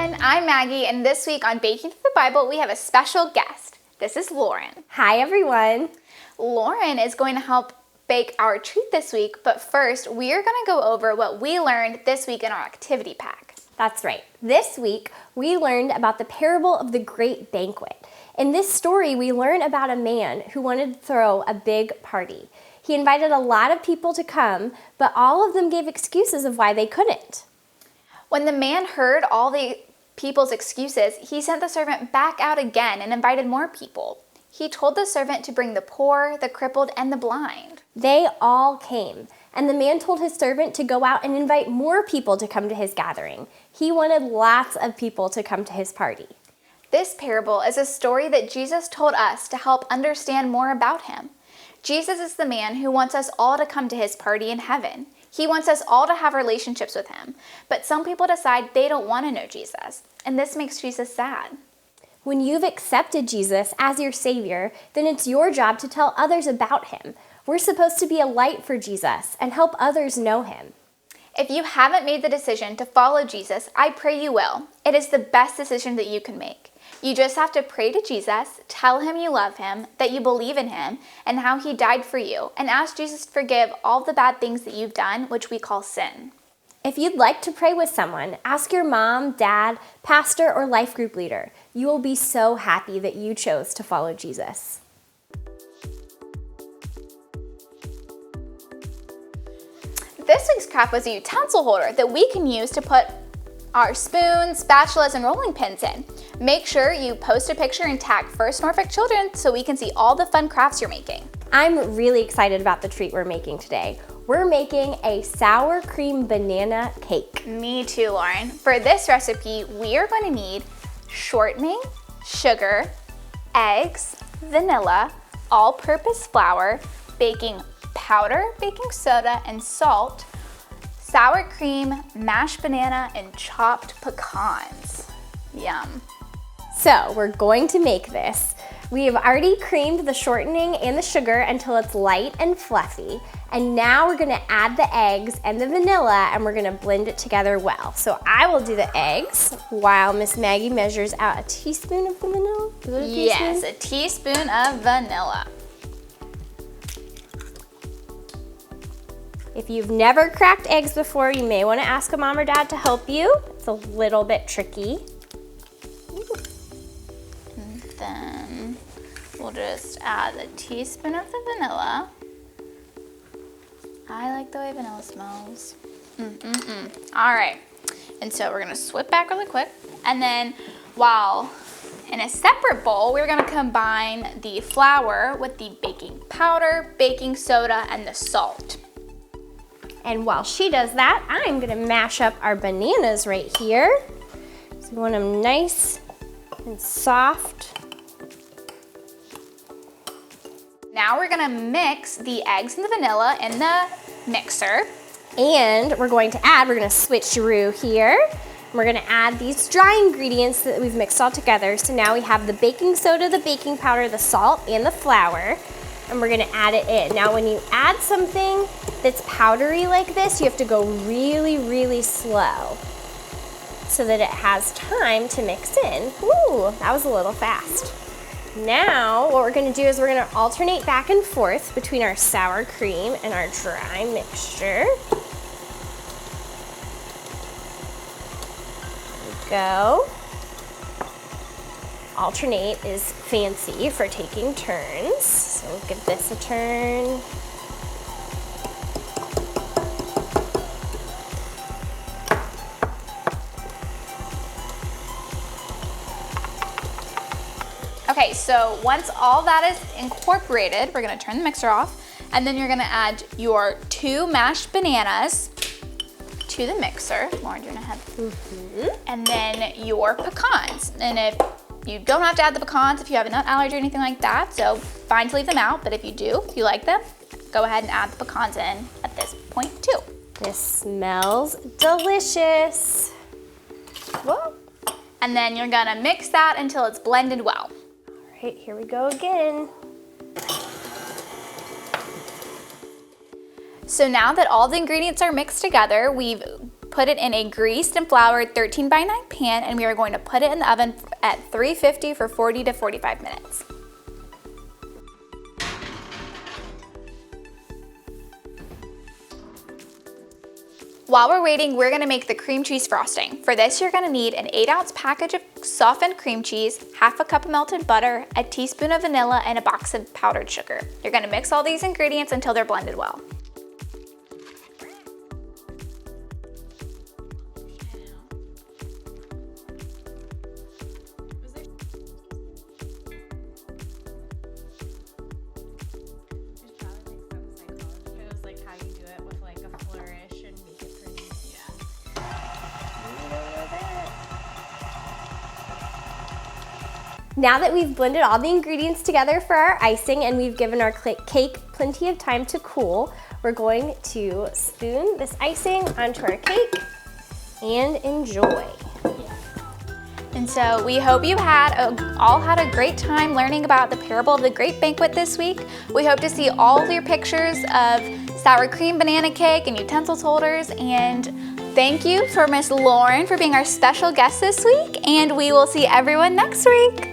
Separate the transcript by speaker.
Speaker 1: everyone, I'm Maggie, and this week on Baking Through the Bible, we have a special guest. This is Lauren.
Speaker 2: Hi, everyone.
Speaker 1: Lauren is going to help bake our treat this week, but first, we are going to go over what we learned this week in our activity pack.
Speaker 2: That's right. This week, we learned about the parable of the great banquet. In this story, we learn about a man who wanted to throw a big party. He invited a lot of people to come, but all of them gave excuses of why they couldn't.
Speaker 1: When the man heard all the people's excuses, he sent the servant back out again and invited more people. He told the servant to bring the poor, the crippled, and the blind.
Speaker 2: They all came, and the man told his servant to go out and invite more people to come to his gathering. He wanted lots of people to come to his party.
Speaker 1: This parable is a story that Jesus told us to help understand more about him. Jesus is the man who wants us all to come to his party in heaven. He wants us all to have relationships with him, but some people decide they don't want to know Jesus, and this makes Jesus sad.
Speaker 2: When you've accepted Jesus as your Savior, then it's your job to tell others about him. We're supposed to be a light for Jesus and help others know him.
Speaker 1: If you haven't made the decision to follow Jesus, I pray you will. It is the best decision that you can make. You just have to pray to Jesus, tell him you love him, that you believe in him, and how he died for you, and ask Jesus to forgive all the bad things that you've done, which we call sin.
Speaker 2: If you'd like to pray with someone, ask your mom, dad, pastor, or life group leader. You will be so happy that you chose to follow Jesus.
Speaker 1: This week's craft was a utensil holder that we can use to put our spoons, spatulas, and rolling pins in. Make sure you post a picture and tag First Norfolk Children so we can see all the fun crafts you're making.
Speaker 2: I'm really excited about the treat we're making today. We're making a sour cream banana cake.
Speaker 1: Me too, Lauren. For this recipe, we are going to need shortening, sugar, eggs, vanilla, all-purpose flour, baking powder, baking soda, and salt, sour cream, mashed banana, and chopped pecans. Yum.
Speaker 2: So we're going to make this. We have already creamed the shortening and the sugar until it's light and fluffy. And now we're gonna add the eggs and the vanilla and we're gonna blend it together well. So I will do the eggs while Miss Maggie measures out a teaspoon of the vanilla. Is it a teaspoon?
Speaker 1: Yes, a teaspoon of vanilla.
Speaker 2: If you've never cracked eggs before, you may wanna ask a mom or dad to help you. It's a little bit tricky.
Speaker 1: And then we'll just add a teaspoon of the vanilla. I like the way vanilla smells. All right, and so we're gonna swip back really quick. And then while in a separate bowl, we're gonna combine the flour with the baking powder, baking soda, and the salt.
Speaker 2: And while she does that, I'm gonna mash up our bananas right here. So we want them nice and soft.
Speaker 1: Now we're gonna mix the eggs and the vanilla in the mixer.
Speaker 2: And we're going to switcheroo here. We're gonna add these dry ingredients that we've mixed all together. So now we have the baking soda, the baking powder, the salt, and the flour. And we're gonna add it in. Now when you add something that's powdery like this, you have to go really, really slow so that it has time to mix in. Ooh, that was a little fast. Now, what we're gonna do is we're gonna alternate back and forth between our sour cream and our dry mixture. There we go. Alternate is fancy for taking turns. So we'll give this a turn.
Speaker 1: Okay, so once all that is incorporated, we're gonna turn the mixer off, and then you're gonna add your 2 mashed bananas to the mixer. Lauren, do you wanna have? And then your pecans. And if you don't have to add the pecans if you have a nut allergy or anything like that, so fine to leave them out, but if you do, if you like them, go ahead and add the pecans in at this point too.
Speaker 2: This smells delicious.
Speaker 1: Whoa. And then you're gonna mix that until it's blended well.
Speaker 2: All right, here we go again.
Speaker 1: So now that all the ingredients are mixed together, we've put it in a greased and floured 13 by 9 pan, and we are going to put it in the oven at 350 for 40 to 45 minutes. While we're waiting, we're gonna make the cream cheese frosting. For this, you're gonna need an 8-ounce package of softened cream cheese, half a cup of melted butter, a teaspoon of vanilla, and a box of powdered sugar. You're gonna mix all these ingredients until they're blended well.
Speaker 2: Now that we've blended all the ingredients together for our icing and we've given our cake plenty of time to cool, we're going to spoon this icing onto our cake and enjoy.
Speaker 1: And so we hope you all had a great time learning about the parable of the great banquet this week. We hope to see all of your pictures of sour cream banana cake and utensils holders, and thank you for Miss Lauren for being our special guest this week, and we will see everyone next week.